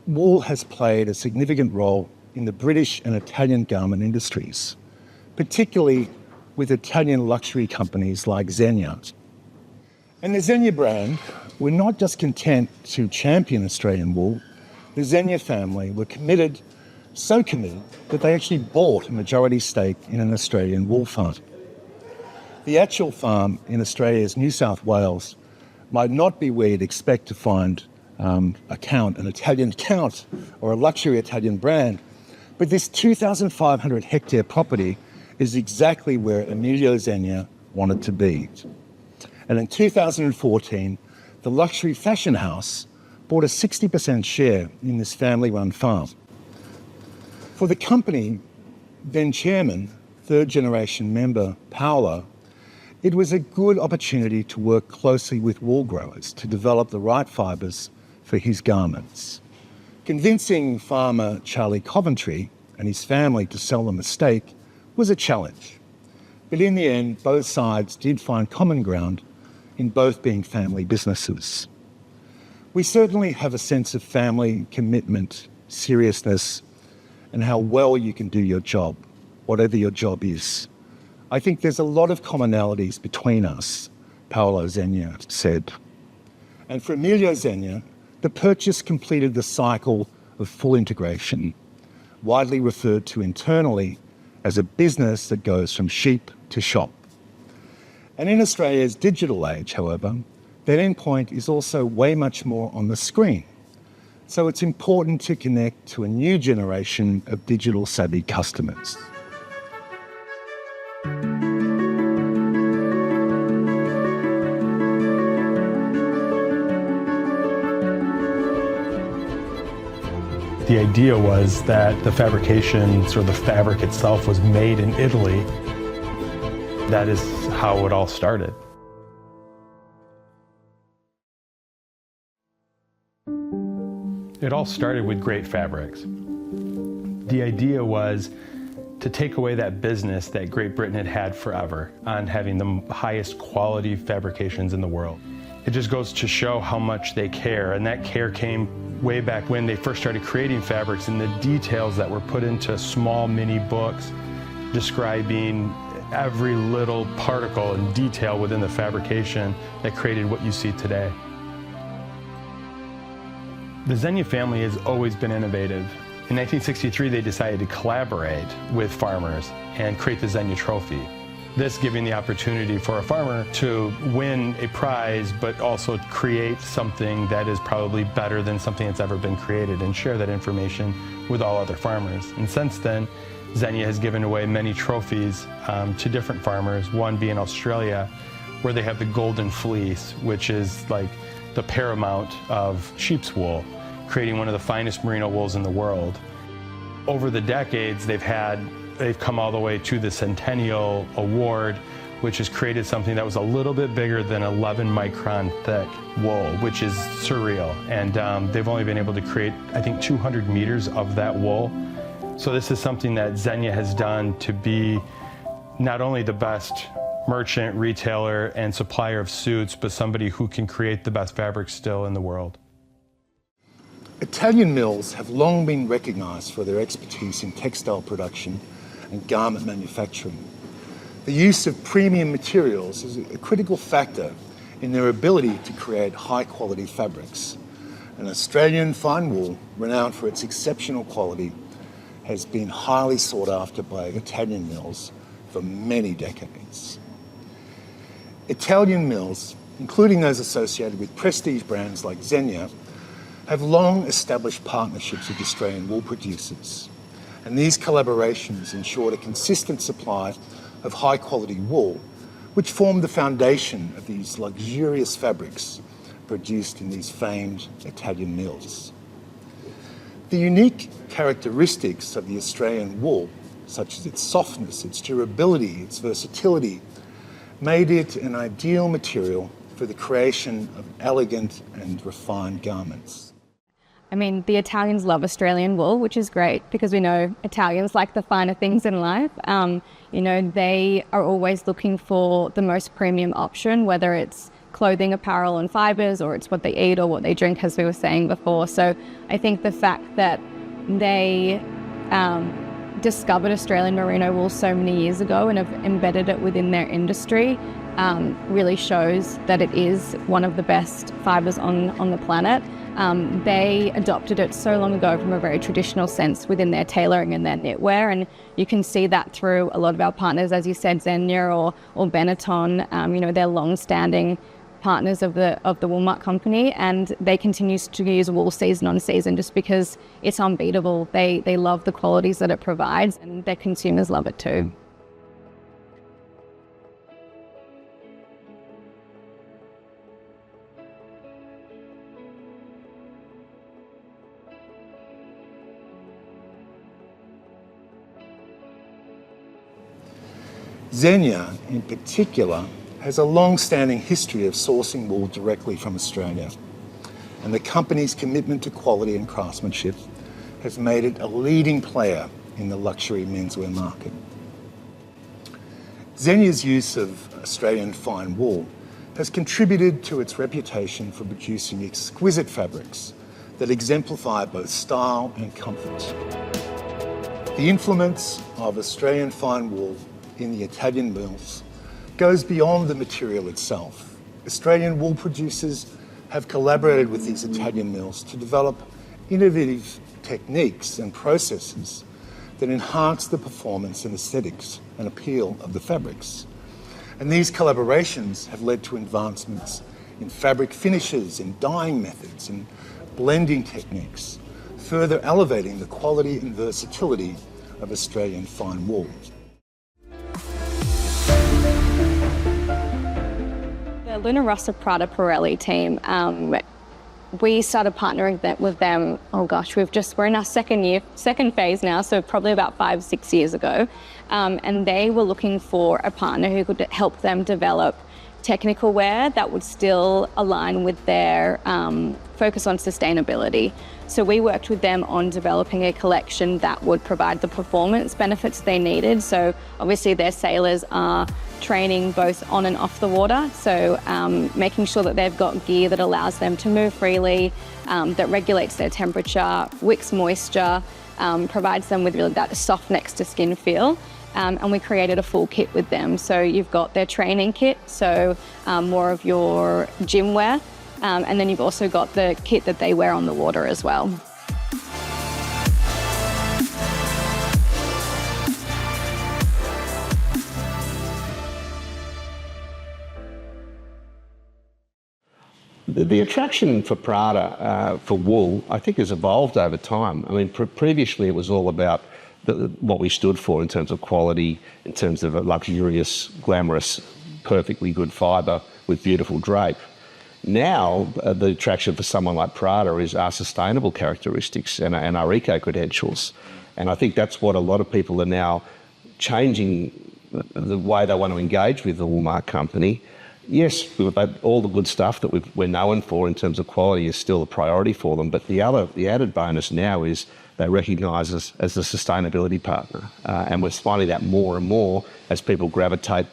wool has played a significant role in the British and Italian garment industries, particularly with Italian luxury companies like Zegna. And the Zegna brand were not just content to champion Australian wool. The Zegna family were so committed that they actually bought a majority stake in an Australian wool farm. The actual farm in Australia's New South Wales might not be where you'd expect to find an Italian count or a luxury Italian brand, but this 2,500 hectare property is exactly where Emilio Zegna wanted to be. And in 2014, the luxury fashion house bought a 60% share in this family-run farm. For the company, then chairman, third-generation member Paolo, it was a good opportunity to work closely with wool growers to develop the right fibres for his garments. Convincing farmer Charlie Coventry and his family to sell them a stake was a challenge. But in the end, both sides did find common ground in both being family businesses. We certainly have a sense of family, commitment, seriousness, and how well you can do your job, whatever your job is. I think there's a lot of commonalities between us, Paolo Zegna said. And for Emilio Zegna, the purchase completed the cycle of full integration, widely referred to internally as a business that goes from sheep to shop. And in Australia's digital age, however, that endpoint is also way much more on the screen. So it's important to connect to a new generation of digital savvy customers. The idea was that the fabrication, the fabric itself, was made in Italy. That is how it all started. It all started with great fabrics. The idea was to take away that business that Great Britain had had forever on having the highest quality fabrications in the world. It just goes to show how much they care, and that care came way back when they first started creating fabrics, and the details that were put into small mini books describing every little particle and detail within the fabrication that created what you see today. The Zegna family has always been innovative. In 1963, they decided to collaborate with farmers and create the Zegna Trophy. This giving the opportunity for a farmer to win a prize, but also create something that is probably better than something that's ever been created, and share that information with all other farmers. And since then, Zegna has given away many trophies to different farmers, one being Australia, where they have the Golden Fleece, which is like the paramount of sheep's wool, creating one of the finest merino wools in the world. Over the decades, they've come all the way to the Centennial Award, which has created something that was a little bit bigger than 11 micron thick wool, which is surreal. And they've only been able to create, I think, 200 meters of that wool. So this is something that Zegna has done to be not only the best merchant, retailer, and supplier of suits, but somebody who can create the best fabrics still in the world. Italian mills have long been recognised for their expertise in textile production and garment manufacturing. The use of premium materials is a critical factor in their ability to create high-quality fabrics. And Australian fine wool, renowned for its exceptional quality, has been highly sought after by Italian mills for many decades. Italian mills including those associated with prestige brands like Xenia, have long established partnerships with Australian wool producers. And these collaborations ensured a consistent supply of high quality wool, which formed the foundation of these luxurious fabrics produced in these famed Italian mills. The unique characteristics of the Australian wool, such as its softness, its durability, its versatility, made it an ideal material for the creation of elegant and refined garments. I mean, the Italians love Australian wool, which is great because we know Italians like the finer things in life. You know, they are always looking for the most premium option, whether it's clothing, apparel and fibres, or it's what they eat or what they drink, as we were saying before. So I think the fact that they discovered Australian merino wool so many years ago and have embedded it within their industry really shows that it is one of the best fibres on the planet. They adopted it so long ago from a very traditional sense within their tailoring and their knitwear, and you can see that through a lot of our partners, as you said, Xenia or Benetton. You know, they're long-standing partners of the Woolmark company, and they continue to use wool season on season just because it's unbeatable. They love the qualities that it provides, and their consumers love it too. Xenia, in particular, has a long-standing history of sourcing wool directly from Australia, and the company's commitment to quality and craftsmanship has made it a leading player in the luxury menswear market. Xenia's use of Australian fine wool has contributed to its reputation for producing exquisite fabrics that exemplify both style and comfort. The influence of Australian fine wool in the Italian mills goes beyond the material itself. Australian wool producers have collaborated with these Italian mills to develop innovative techniques and processes that enhance the performance and aesthetics and appeal of the fabrics. And these collaborations have led to advancements in fabric finishes, in dyeing methods, in blending techniques, further elevating the quality and versatility of Australian fine wool. The Luna Rossa Prada Pirelli team, we started partnering with them, oh gosh, we're in our second phase now, so probably about 5-6 years ago. And they were looking for a partner who could help them develop technical wear that would still align with their focus on sustainability. So we worked with them on developing a collection that would provide the performance benefits they needed. So obviously their sailors are training both on and off the water, so making sure that they've got gear that allows them to move freely, that regulates their temperature, wicks moisture, provides them with really that soft next to skin feel. And we created a full kit with them. So you've got their training kit, so more of your gym wear, and then you've also got the kit that they wear on the water as well. The attraction for Prada, for wool, I think has evolved over time. I mean, previously it was all about what we stood for in terms of quality, in terms of a luxurious, glamorous, perfectly good fibre with beautiful drape. Now, the attraction for someone like Prada is our sustainable characteristics and our eco-credentials. And I think that's what a lot of people are now changing the way they want to engage with the Woolmark company. Yes, all the good stuff that we're known for in terms of quality is still a priority for them, but the added bonus now is they recognise us as a sustainability partner, and we're finding that more and more as people gravitate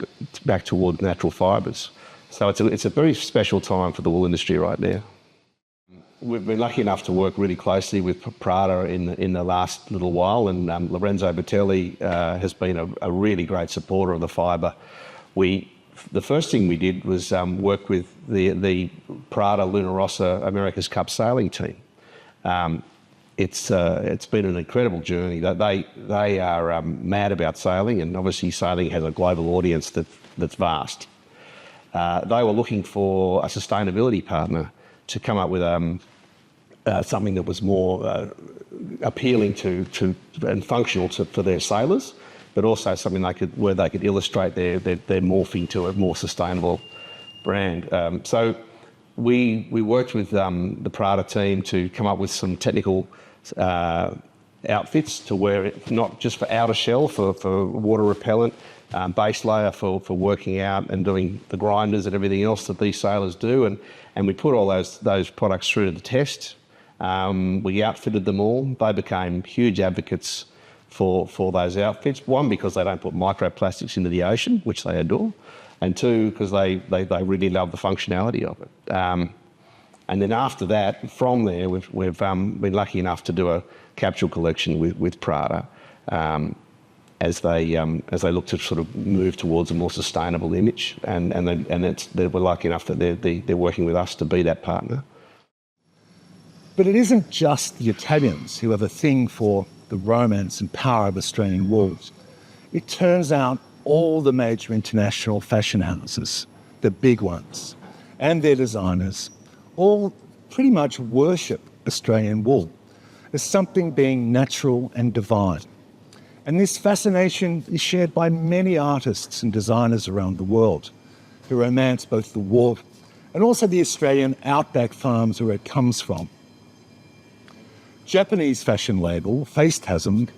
back towards natural fibres. So it's a very special time for the wool industry right now. We've been lucky enough to work really closely with Prada in the last little while, and Lorenzo Bertelli has been a really great supporter of the fibre. The first thing we did was work with the Prada Luna Rossa America's Cup sailing team. It's been an incredible journey. They are mad about sailing, and obviously sailing has a global audience that's vast. they were looking for a sustainability partner to come up with something that was more appealing to and functional for their sailors, but also something where they could illustrate their morphing to a more sustainable brand. So we worked with the Prada team to come up with some technical outfits to wear it, not just for outer shell, for water repellent, base layer for working out and doing the grinders and everything else that these sailors do. And we put all those products through to the test. We outfitted them all. They became huge advocates for those outfits. One, because they don't put microplastics into the ocean, which they adore. And two, because they really love the functionality of it. And then after that, from there, we've been lucky enough to do a capsule collection with Prada as they look to sort of move towards a more sustainable image. And we're lucky enough that they're working with us to be that partner. But it isn't just the Italians who have a thing for the romance and power of Australian wools. It turns out all the major international fashion houses, the big ones, and their designers, all pretty much worship Australian wool as something being natural and divine. And this fascination is shared by many artists and designers around the world who romance both the wool and also the Australian outback farms where it comes from. Japanese fashion label Facetasm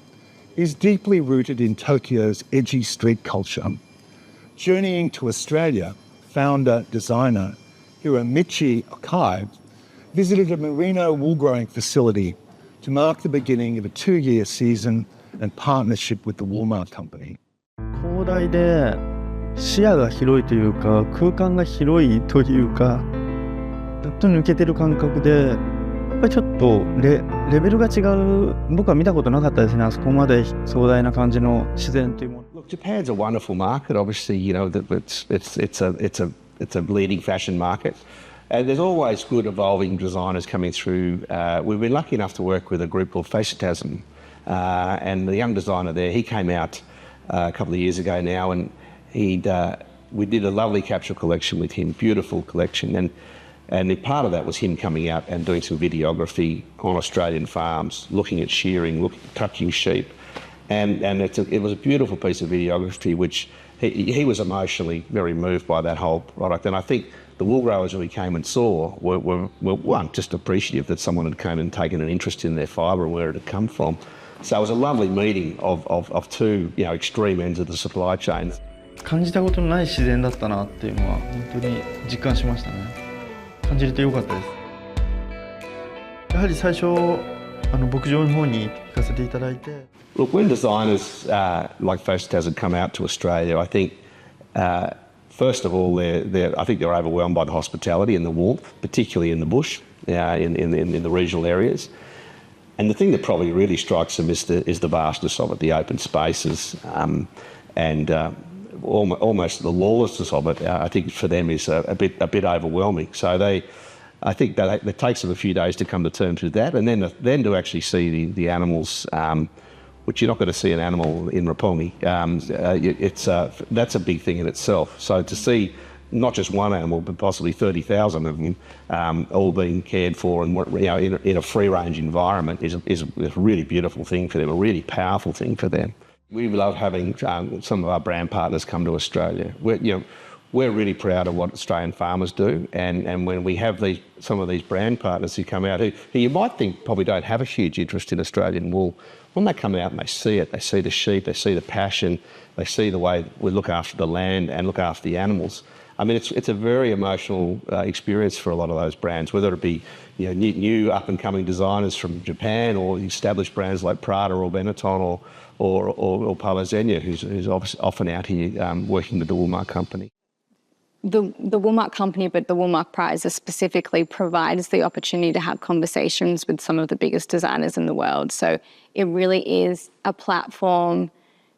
is deeply rooted in Tokyo's edgy street culture. Journeying to Australia, founder-designer Hiromichi Okai visited a merino wool-growing facility to mark the beginning of a 2-year season and partnership with the Walmart company. 広大で視野が広いというか、空間が広いというか、ちょっと抜けてる感覚で、やっぱりちょっとレベルが違う。僕は見たことなかったですね。あそこまで壮大な感じの自然というもの。Look, Japan's a wonderful market. Obviously, you know that it's a leading fashion market. And there's always good evolving designers coming through. We've been lucky enough to work with a group called Facetasm, and the young designer there, he came out a couple of years ago now, and we did a lovely capsule collection with him, beautiful collection, and part of that was him coming out and doing some videography on Australian farms, looking at shearing, touching sheep, and it was a beautiful piece of videography, which he was emotionally very moved by that whole product, and I think the wool growers who we came and saw were one, just appreciative that someone had come and taken an interest in their fibre and where it had come from. So it was a lovely meeting of two, you know, extreme ends of the supply chain. 感じたことのない自然だったなっていうのは本当に実感しましたね。感じれてよかったです。やはり最初牧場の方に行かせていただいて。Look, when designers like Facetasm come out to Australia, I think. First of all, I think they're overwhelmed by the hospitality and the warmth, particularly in the bush, in the regional areas. And the thing that probably really strikes them is the vastness of it, the open spaces, and almost the lawlessness of it. I think for them is a bit overwhelming. So I think that it takes them a few days to come to terms with that, and then to actually see the animals. Which you're not going to see an animal in Roppongi. That's a big thing in itself. So to see not just one animal, but possibly 30,000 of them all being cared for and in a free-range environment is a really beautiful thing for them, a really powerful thing for them. We love having some of our brand partners come to Australia. We're really proud of what Australian farmers do, and when we have some of these brand partners who come out who you might think probably don't have a huge interest in Australian wool, when they come out and they see it, they see the sheep, they see the passion, they see the way we look after the land and look after the animals. I mean, it's a very emotional experience for a lot of those brands, whether it be new up-and-coming designers from Japan or established brands like Prada or Benetton or Palo Zegna, who's often out here working with the Walmart company. The Walmart company, but the Walmart Prize specifically provides the opportunity to have conversations with some of the biggest designers in the world. So it really is a platform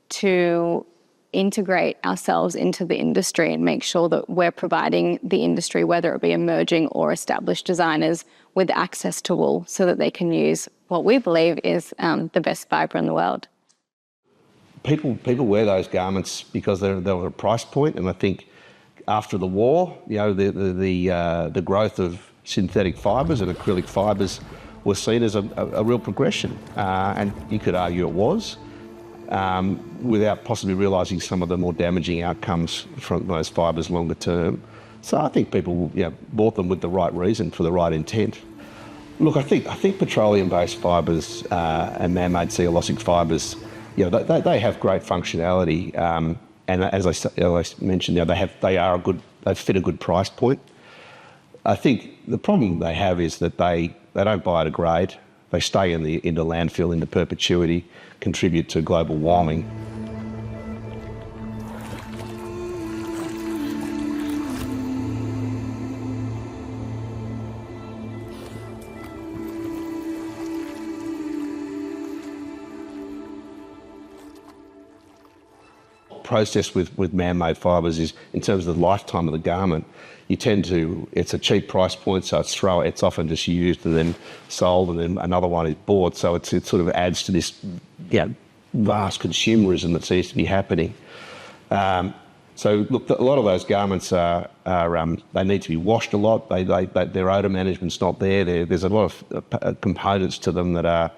to integrate ourselves into the industry and make sure that we're providing the industry, whether it be emerging or established designers, with access to wool so that they can use what we believe is the best fibre in the world. People wear those garments because they're a price point, and I think after the war, the growth of synthetic fibres and acrylic fibres was seen as a real progression, and you could argue it was, without possibly realising some of the more damaging outcomes from those fibres longer term. So I think people bought them with the right reason, for the right intent. Look, I think petroleum-based fibres and man-made cellulosic fibres, they have great functionality, and as I mentioned, they fit a good price point. I think the problem they have is that they don't biodegrade. They stay into landfill into perpetuity, contribute to global warming. Process with man-made fibres is, in terms of the lifetime of the garment, it's a cheap price point, so it's often just used and then sold, and then another one is bought. So it sort of adds to this vast consumerism that seems to be happening. So look, a lot of those garments they need to be washed a lot. Their odour management's not there. There's a lot of components to them that are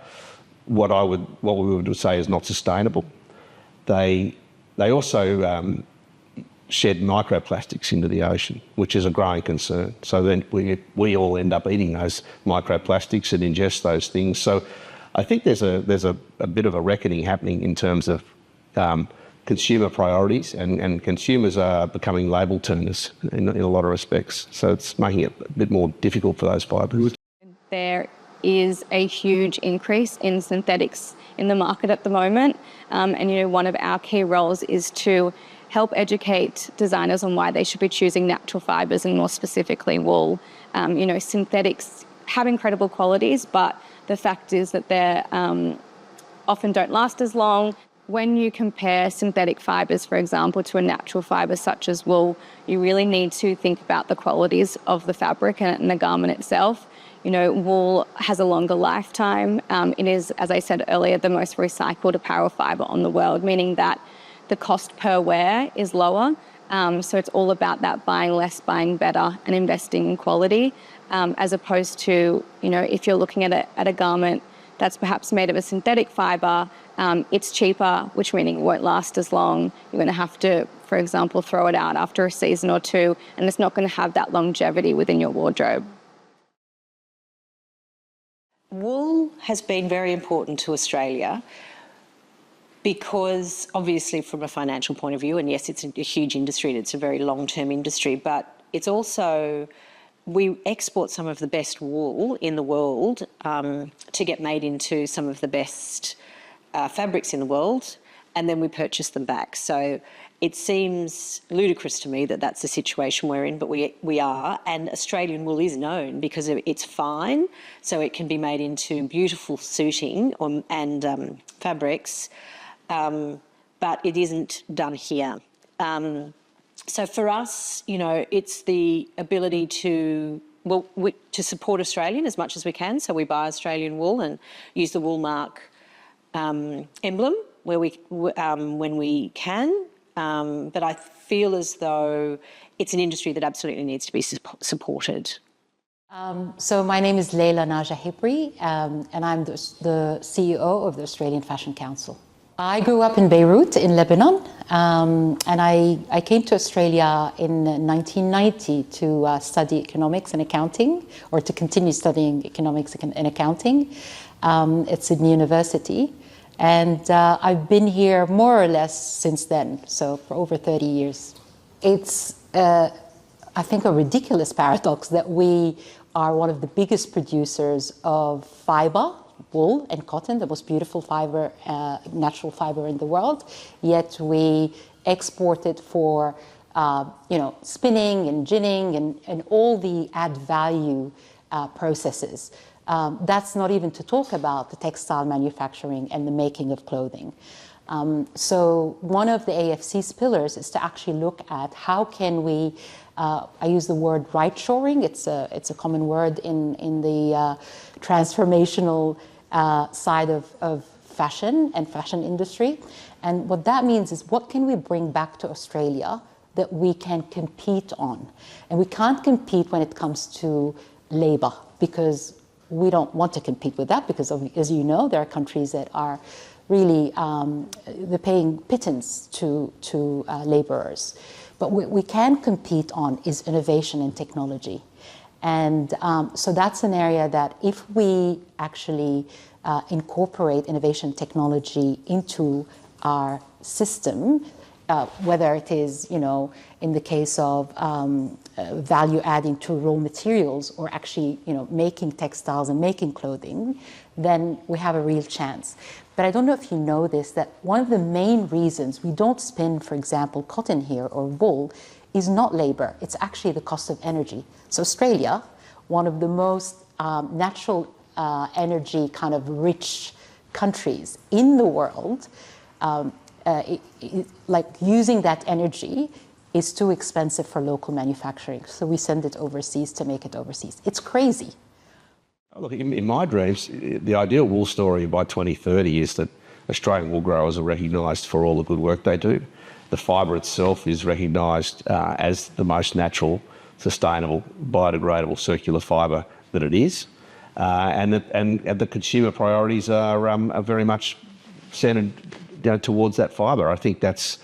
what we would say is not sustainable. They also shed microplastics into the ocean, which is a growing concern. So then we all end up eating those microplastics and ingest those things. So I think there's a bit of a reckoning happening in terms of consumer priorities, and consumers are becoming label turners in a lot of respects. So it's making it a bit more difficult for those fibres. There is a huge increase in synthetics in the market at the moment, and one of our key roles is to help educate designers on why they should be choosing natural fibres, and more specifically wool. Synthetics have incredible qualities, but the fact is that they often don't last as long. When you compare synthetic fibres, for example, to a natural fibre such as wool, you really need to think about the qualities of the fabric and the garment itself. Wool has a longer lifetime. It is, as I said earlier, the most recycled apparel fibre on the world, meaning that the cost per wear is lower. So it's all about that buying less, buying better, and investing in quality, as opposed to, if you're looking at a garment that's perhaps made of a synthetic fibre, it's cheaper, which meaning it won't last as long. You're going to have to, for example, throw it out after a season or two, and it's not going to have that longevity within your wardrobe. Wool has been very important to Australia because, obviously, from a financial point of view, and yes, it's a huge industry and it's a very long-term industry, but it's also, we export some of the best wool in the world to get made into some of the best fabrics in the world, and then we purchase them back. So it seems ludicrous to me that that's the situation we're in, but we are. And Australian wool is known because it's fine, so it can be made into beautiful suiting and fabrics, but it isn't done here. So for us, it's the ability to support Australian as much as we can. So we buy Australian wool and use the Woolmark emblem when we can. But I feel as though it's an industry that absolutely needs to be supported. So my name is Leila Naja Hibri, and I'm the CEO of the Australian Fashion Council. I grew up in Beirut in Lebanon, and I came to Australia in 1990 to study economics and accounting, or to continue studying economics and accounting at Sydney University. And I've been here more or less since then, so for over 30 years. It's, I think, a ridiculous paradox that we are one of the biggest producers of fibre, wool and cotton, the most beautiful fibre, natural fibre in the world, yet we export it for spinning and ginning and all the add value processes. That's not even to talk about the textile manufacturing and the making of clothing. So one of the AFC's pillars is to actually look at how can we, I use the word right-shoring, it's a common word in the transformational side of fashion and fashion industry. And what that means is, what can we bring back to Australia that we can compete on. And we can't compete when it comes to labor, because we don't want to compete with that, because as you know, there are countries that are really they're paying pittance to laborers. But what we can compete on is innovation and technology. And so that's an area that if we actually incorporate innovation technology into our system, whether it is, in the case of value adding to raw materials, or actually, making textiles and making clothing, then we have a real chance. But I don't know if you know this, that one of the main reasons we don't spin, for example, cotton here or wool is not labor, it's actually the cost of energy. So Australia, one of the most natural energy kind of rich countries in the world, like using that energy is too expensive for local manufacturing. So we send it overseas to make it overseas. It's crazy. Look, in my dreams, the ideal wool story by 2030 is that Australian wool growers are recognised for all the good work they do. The fibre itself is recognised as the most natural, sustainable, biodegradable, circular fibre that it is. And the consumer priorities are very much centred towards that fibre. I think that's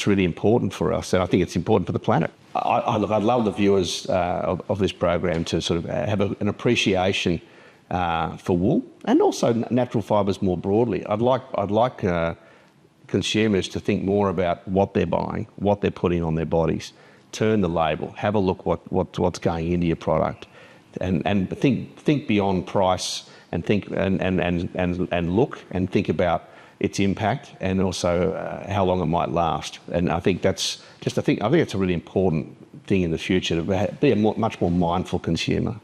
really important for us, and I think it's important for the planet. Look, I'd love the viewers of this program to sort of have an appreciation for wool and also natural fibres more broadly. I'd like consumers to think more about what they're buying, what they're putting on their bodies. Turn the label, have a look what's going into your product, and think beyond price, and think and look and think about its impact, and also how long it might last. And I think that's I think it's a really important thing in the future, to be a much more mindful consumer.